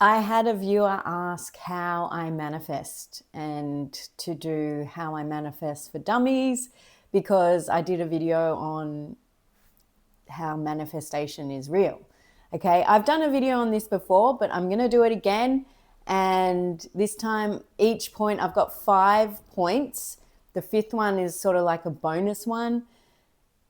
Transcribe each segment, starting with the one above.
I had a viewer ask how I manifest and to do how I manifest for dummies because I did a video on how manifestation is real. Okay, I've done a video on this before, but I'm going to do it again. And this time, each point, I've got 5 points. The fifth one is sort of like a bonus one.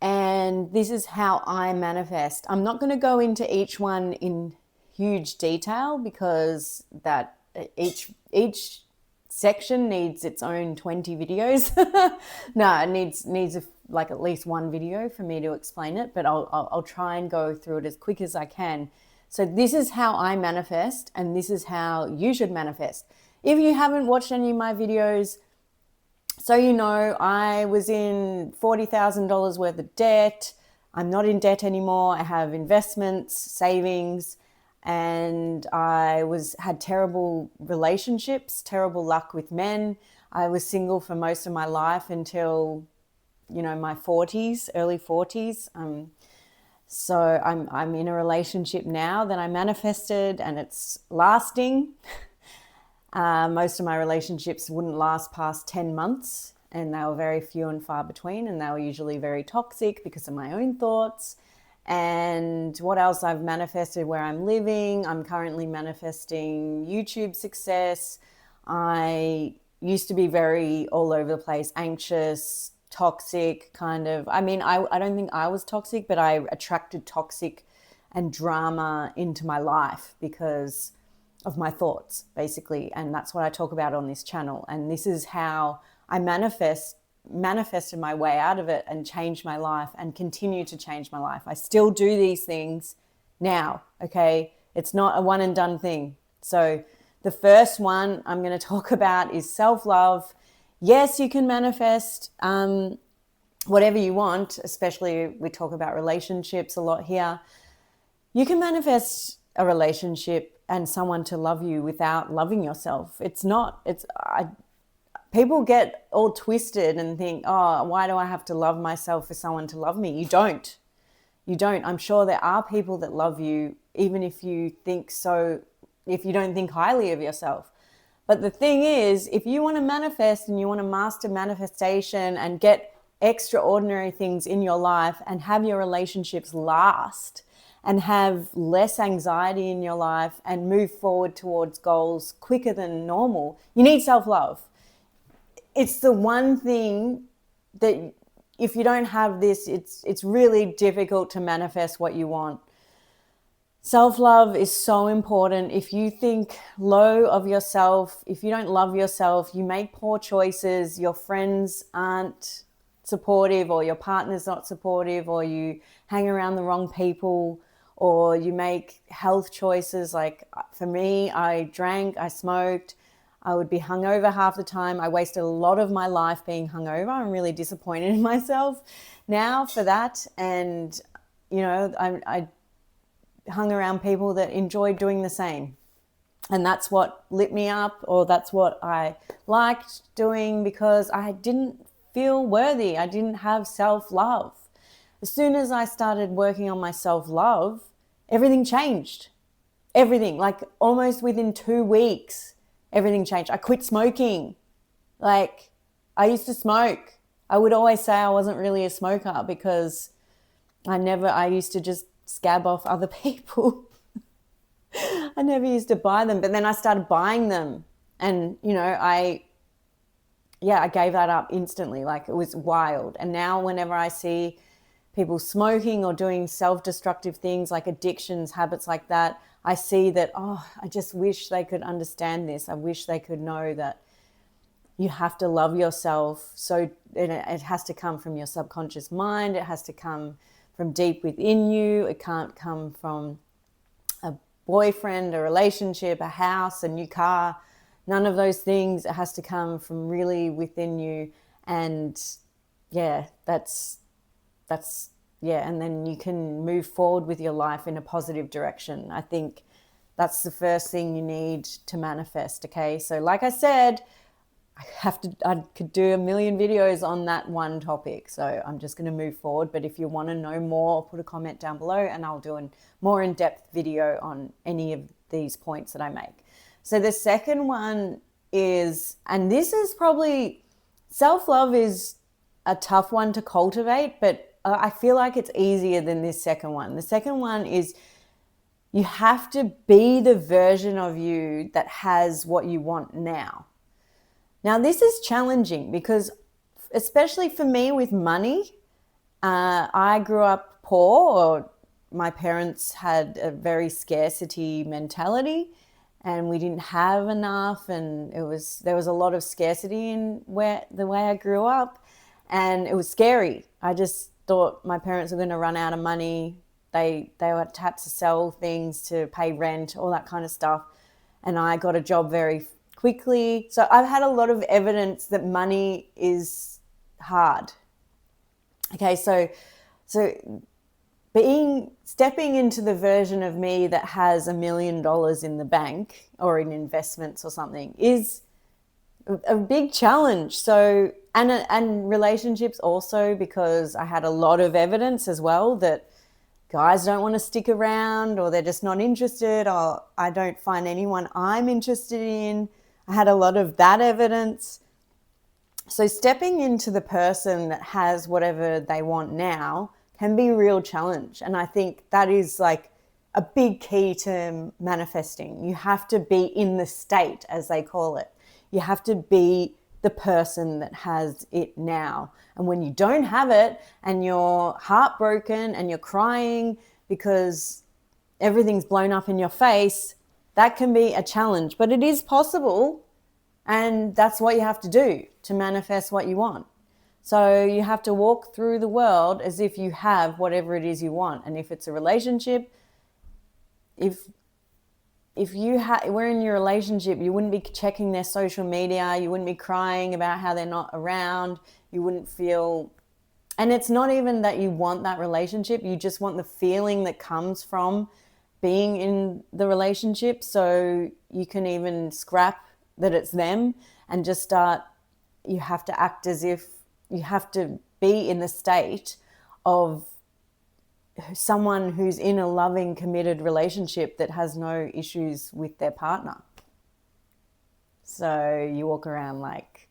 And this is how I manifest. I'm not going to go into each one in huge detail because that each section needs its own 20 videos. No, it needs like at least one video for me to explain it, but I'll try and go through it as quick as I can. So this is how I manifest, and this is how you should manifest. If you haven't watched any of my videos, so you know, I was in $40,000 worth of debt. I'm not in debt anymore. I have investments, savings, and I had terrible relationships, terrible luck with men. I was single for most of my life until, my 40s, early 40s. So I'm in a relationship now that I manifested, and it's lasting. Most of my relationships wouldn't last past 10 months, and they were very few and far between, and they were usually very toxic because of my own thoughts. And what else I've manifested where I'm living? I'm currently manifesting YouTube success. I used to be very all over the place, anxious, toxic, kind of. I mean, I don't think I was toxic, but I attracted toxic and drama into my life because of my thoughts, basically. And that's what I talk about on this channel. And this is how I manifested my way out of it and changed my life and continue to change my life. I still do these things now, okay? It's not a one and done thing. So the first one I'm going to talk about is self-love. Yes, you can manifest whatever you want, especially we talk about relationships a lot here. You can manifest a relationship and someone to love you without loving yourself. People get all twisted and think, oh, why do I have to love myself for someone to love me? You don't. You don't. I'm sure there are people that love you, even if you don't think highly of yourself. But the thing is, if you want to manifest and you want to master manifestation and get extraordinary things in your life and have your relationships last and have less anxiety in your life and move forward towards goals quicker than normal, you need self-love. It's the one thing that if you don't have this, it's really difficult to manifest what you want. Self-love is so important. If you think low of yourself, if you don't love yourself, you make poor choices, your friends aren't supportive, or your partner's not supportive, or you hang around the wrong people, or you make health choices. Like for me, I drank, I smoked, I would be hungover half the time. I wasted a lot of my life being hungover. I'm really disappointed in myself now for that. And, I hung around people that enjoyed doing the same. And that's what lit me up, or that's what I liked doing, because I didn't feel worthy. I didn't have self-love. As soon as I started working on my self-love, everything changed. Everything, like almost within 2 weeks, everything changed. I quit smoking. Like, I used to smoke. I would always say I wasn't really a smoker because I used to just scab off other people. I never used to buy them, but then I started buying them. And, I gave that up instantly. Like, it was wild. And now whenever I see people smoking or doing self-destructive things like addictions, habits like that, I see that, I just wish they could understand this. I wish they could know that you have to love yourself. So it has to come from your subconscious mind. It has to come from deep within you. It can't come from a boyfriend, a relationship, a house, a new car, none of those things. It has to come from really within you. And that's and then you can move forward with your life in a positive direction. I think that's the first thing you need to manifest. Okay, so like I said, I could do a million videos on that one topic. So I'm just going to move forward. But if you want to know more, put a comment down below and I'll do a more in-depth video on any of these points that I make. So the second one is, and this is probably, self-love is a tough one to cultivate, but I feel like it's easier than this second one. The second one is you have to be the version of you that has what you want now. Now, this is challenging because, especially for me with money, I grew up poor, or my parents had a very scarcity mentality and we didn't have enough, and there was a lot of scarcity in the way I grew up, and it was scary. I just thought my parents were going to run out of money. They had to sell things to pay rent, all that kind of stuff, and I got a job very quickly. So I've had a lot of evidence that money is hard. Okay, so stepping into the version of me that has $1 million in the bank or in investments or something is a big challenge. So and relationships also, because I had a lot of evidence as well that guys don't want to stick around, or they're just not interested, or I don't find anyone I'm interested in. I had a lot of that evidence. So stepping into the person that has whatever they want now can be a real challenge. And I think that is like a big key to manifesting. You have to be in the state, as they call it. You have to be the person that has it now. And when you don't have it and you're heartbroken and you're crying because everything's blown up in your face, that can be a challenge, but it is possible, and that's what you have to do to manifest what you want. So you have to walk through the world as if you have whatever it is you want. And if it's a relationship, if we're in your relationship, you wouldn't be checking their social media, you wouldn't be crying about how they're not around, you wouldn't feel, and it's not even that you want that relationship, you just want the feeling that comes from being in the relationship. So you can even scrap that it's them and just start, you have to act as if you have to be in the state of someone who's in a loving, committed relationship that has no issues with their partner. So you walk around like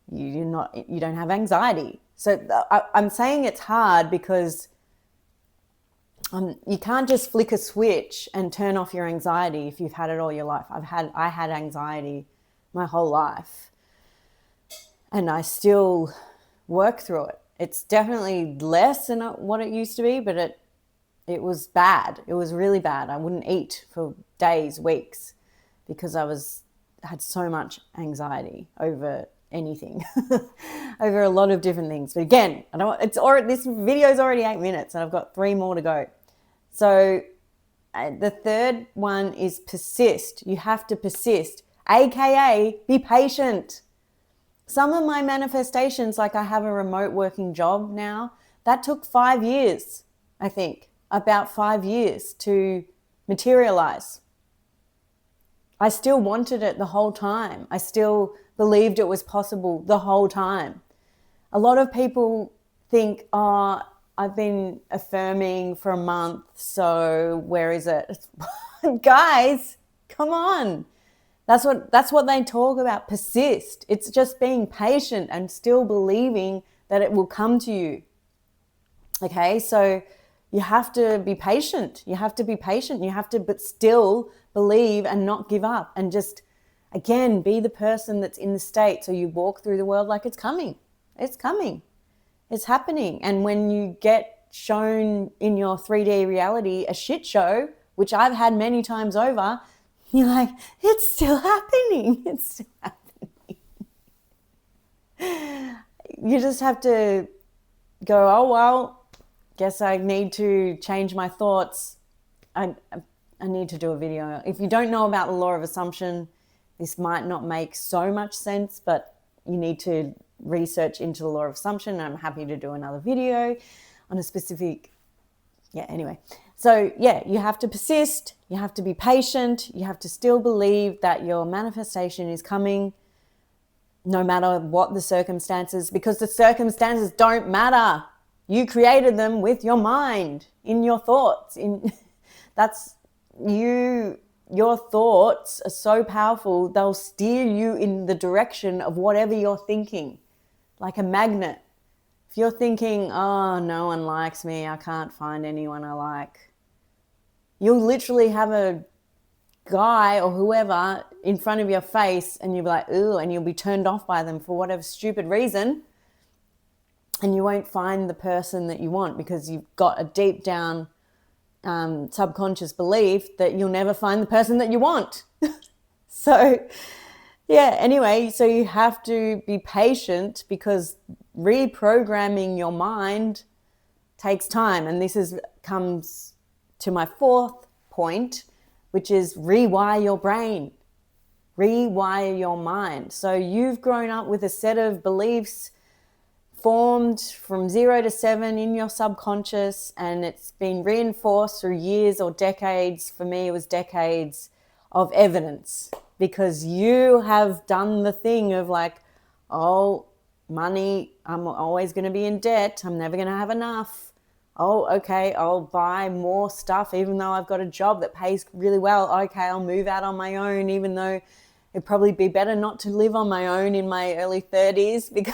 you don't have anxiety. So I'm saying it's hard because you can't just flick a switch and turn off your anxiety if you've had it all your life. I had anxiety my whole life, and I still work through it. It's definitely less than what it used to be, but it was bad. It was really bad. I wouldn't eat for days, weeks, because I had so much anxiety over anything, over a lot of different things. But again, this video is already 8 minutes, and I've got 3 more to go. So the third one is persist. You have to persist, aka be patient. Some of my manifestations, like I have a remote working job now, that took 5 years, I think, about 5 years to materialize. I still wanted it the whole time. I still believed it was possible the whole time. A lot of people think, oh, I've been affirming for a month, so where is it? Guys, come on. That's what they talk about, persist. It's just being patient and still believing that it will come to you. Okay, so you have to be patient. You have to be patient. You have to, but still believe and not give up, and just, again, be the person that's in the state. So you walk through the world like it's coming. It's coming. It's happening. And when you get shown in your 3D reality a shit show, which I've had many times over, you're like, it's still happening. It's still happening. You just have to go, oh, well, guess I need to change my thoughts. I need to do a video. If you don't know about the law of assumption, this might not make so much sense, but you need to research into the law of assumption. And I'm happy to do another video on a specific, anyway. So you have to persist, you have to be patient, you have to still believe that your manifestation is coming. no matter what the circumstances, because the circumstances don't matter. You created them with your mind, in your thoughts. That's you. Your thoughts are so powerful, they'll steer you in the direction of whatever you're thinking, like a magnet. If you're thinking, oh, no one likes me, I can't find anyone I like, you'll literally have a guy or whoever in front of your face and you'll be like, ooh, and you'll be turned off by them for whatever stupid reason, and you won't find the person that you want because you've got a deep down subconscious belief that you'll never find the person that you want. So yeah, anyway, so you have to be patient because reprogramming your mind takes time. And this comes to my fourth point, which is rewire your brain, rewire your mind. So you've grown up with a set of beliefs formed from 0 to 7 in your subconscious, and it's been reinforced through years or decades. For me, it was decades of evidence, because you have done the thing of like, oh, money, I'm always going to be in debt, I'm never going to have enough. Oh, okay, I'll buy more stuff even though I've got a job that pays really well. Okay, I'll move out on my own even though it'd probably be better not to live on my own in my early 30s because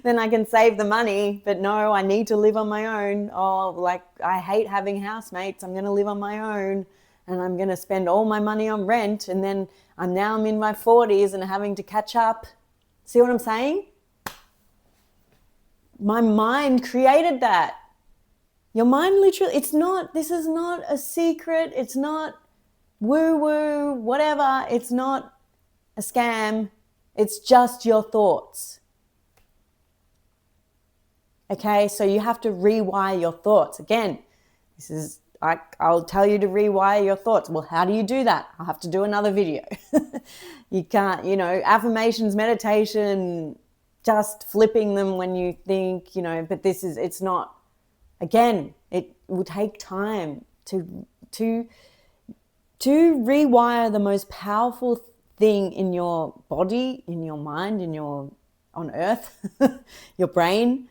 then I can save the money. But no, I need to live on my own. Oh, like I hate having housemates. I'm going to live on my own and I'm going to spend all my money on rent. And then I'm in my 40s and having to catch up. See what I'm saying? My mind created that. Your mind literally, this is not a secret. It's not woo-woo, whatever. It's not a scam. It's just your thoughts. Okay, so you have to rewire your thoughts. Again, I'll tell you to rewire your thoughts. Well, how do you do that? I'll have to do another video. You can't, affirmations, meditation, just flipping them when you think, but it's not, again, it will take time to rewire the most powerful thing in your body, in your mind, on earth, your brain.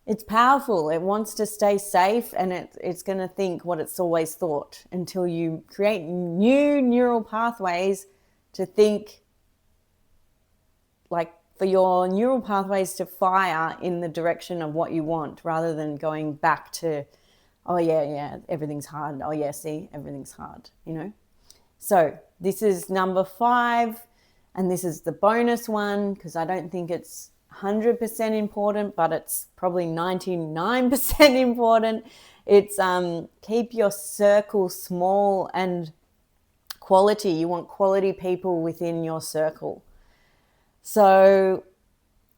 It's powerful. It wants to stay safe, and it's going to think what it's always thought until you create new neural pathways to think, like for your neural pathways to fire in the direction of what you want, rather than going back to, oh yeah, everything's hard. Oh yeah, see, everything's hard, So this is number 5, and this is the bonus one because I don't think it's 100% important, but it's probably 99% important. It's keep your circle small and quality. You want quality people within your circle. So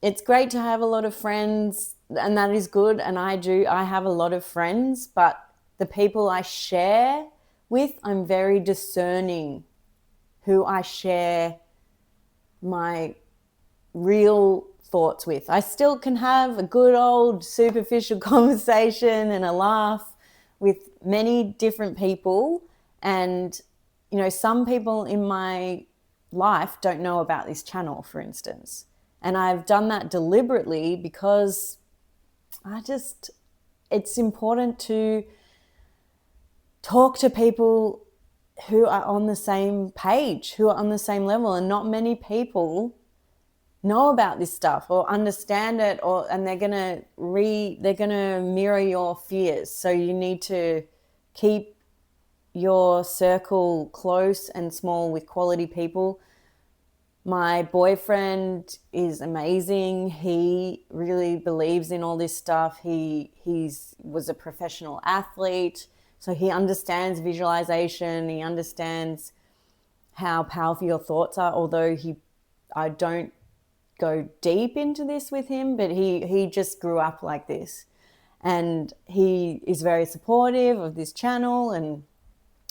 it's great to have a lot of friends, and that is good, and I have a lot of friends, but the people I share with, I'm very discerning who I share my real thoughts with. I still can have a good old superficial conversation and a laugh with many different people, and some people in my life don't know about this channel, for instance, and I've done that deliberately because it's important to talk to people who are on the same page, who are on the same level, and not many people know about this stuff or understand it, and they're gonna mirror your fears. So you need to keep your circle close and small with quality people. My boyfriend is amazing. He really believes in all this stuff. He was a professional athlete, so he understands visualization. He understands how powerful your thoughts are, although I don't go deep into this with him, but he just grew up like this, and he is very supportive of this channel and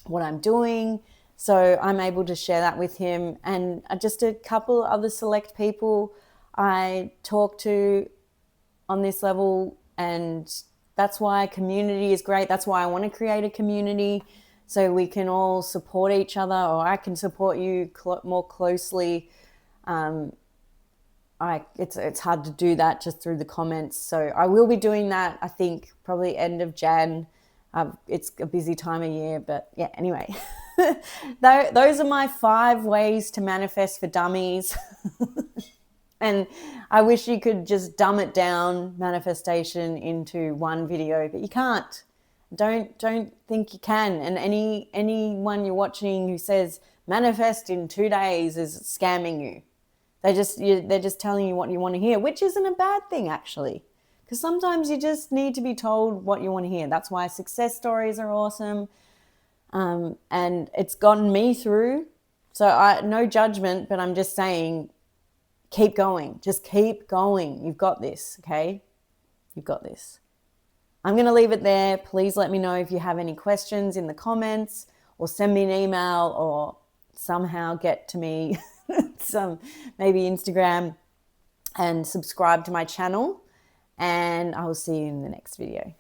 what I'm doing. So I'm able to share that with him, and just a couple other select people I talk to on this level. And that's why community is great. That's why I want to create a community, so we can all support each other, or I can support you more closely. It's hard to do that just through the comments. So I will be doing that, I think, probably end of Jan. It's a busy time of year, but yeah, anyway. Those are my 5 ways to manifest for dummies. And I wish you could just dumb it down, manifestation, into one video, but you can't. Don't think you can. And anyone you're watching who says manifest in 2 days is scamming you. They're just telling you what you want to hear, which isn't a bad thing, actually. Because sometimes you just need to be told what you want to hear. That's why success stories are awesome. And it's gotten me through. So no judgment, but I'm just saying, keep going. Just keep going. You've got this, okay? You've got this. I'm going to leave it there. Please let me know if you have any questions in the comments, or send me an email, or somehow get to me maybe Instagram, and subscribe to my channel. And I will see you in the next video.